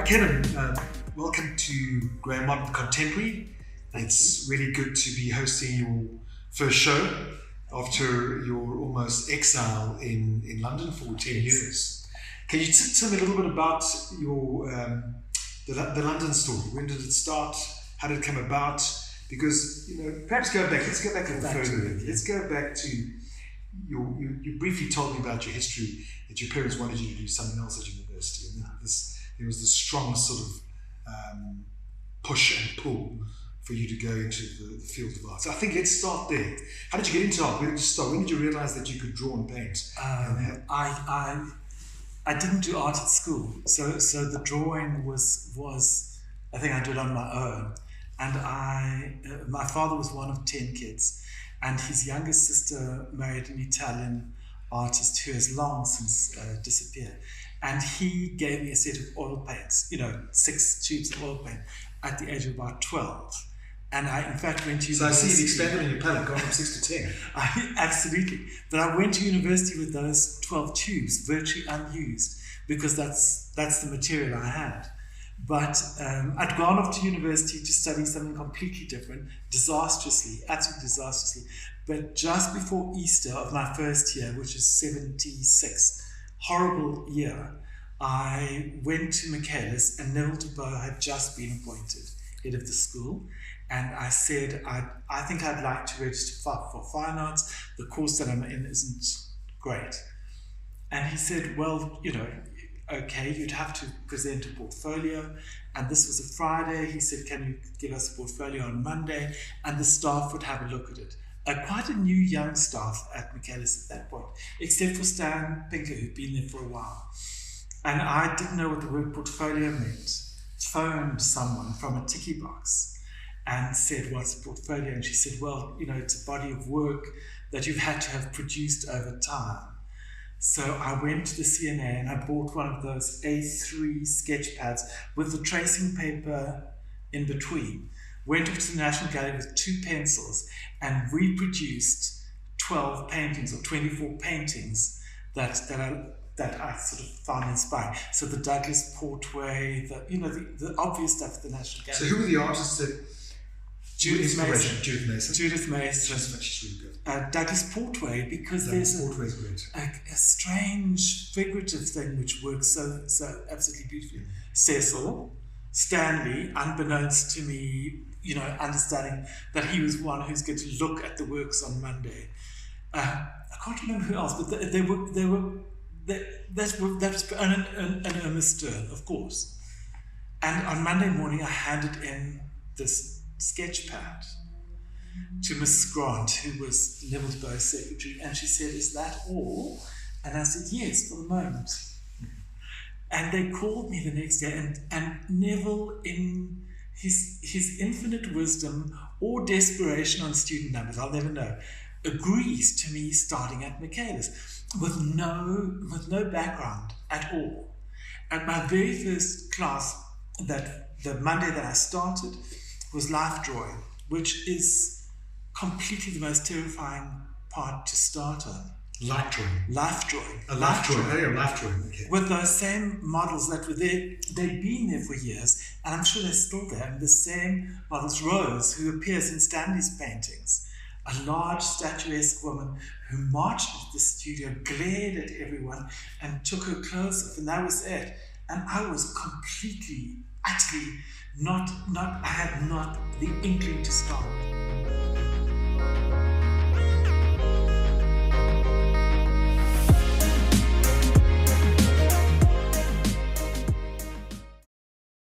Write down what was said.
Kevin, welcome to Graham Modern Contemporary. It's really good to be hosting your first show after your almost exile in London for 10 years. Can you tell me a little bit about your the London story? When did it start? How did it come about? Because, perhaps let's go back a little further. Let's go back to you briefly told me about your history, that your parents wanted you to do something else at university, and there was this strong sort of push and pull for you to go into the field of art. So I think let's start there. How did you get into art? Where did you start? When did you realize that you could draw and paint? I didn't do art at school, so the drawing was I think I did on my own. And my father was one of 10 kids, and his youngest sister married an Italian artist who has long since disappeared. And he gave me a set of oil paints, 6 tubes of oil paint at the age of about 12. And I, in fact, went to university. So I see you've expanded on your palette, gone from 6 to 10. Absolutely. But I went to university with those 12 tubes, virtually unused, because that's the material I had. But I'd gone off to university to study something completely different, absolutely disastrously. But just before Easter of my first year, which is 76, horrible year, I went to Michaelis, and Neville DeBow had just been appointed head of the school. And I said, I think I'd like to register for fine arts. The course that I'm in isn't great. And he said, well, okay, you'd have to present a portfolio. And this was a Friday. He said, can you give us a portfolio on Monday? And the staff would have a look at it. Quite a new young staff at Michaelis at that point, except for Stan Pinker, who'd been there for a while. And I didn't know what the word portfolio meant. Phoned someone from a ticky box and said, what's a portfolio? And she said, well, it's a body of work that you've had to have produced over time. So I went to the CNA and I bought one of those A3 sketch pads with the tracing paper in between. Went off to the National Gallery with 2 pencils and reproduced 12 paintings or 24 paintings that I sort of found inspiring. So the Douglas Portway, the obvious stuff at the National Gallery. So who were the artists that Judith Mason. She's really good. Douglas Portway, because Douglas Portway's great. A strange figurative thing which works so absolutely beautifully. Cecil, Stanley, unbeknownst to me, understanding that he was one who's going to look at the works on Monday. I can't remember who else, but that was and Irma Stern, of course. And on Monday morning, I handed in this sketch pad to Mrs. Grant, who was Neville DeBow's secretary, and she said, is that all? And I said, yes, for the moment. And they called me the next day, and Neville, in his infinite wisdom or desperation on student numbers, I'll never know, agrees to me starting at Michaelis with no background at all. At my very first class, the Monday that I started, was life drawing, which is completely the most terrifying part to start on. Life drawing. Life drawing. Life drawing. Okay. With those same models that were there, they'd been there for years, and I'm sure they're still there. And the same models, Rose, who appears in Stanley's paintings, a large statuesque woman who marched into the studio, glared at everyone, and took her clothes off, and that was it. And I was completely, utterly I had not the inkling to start.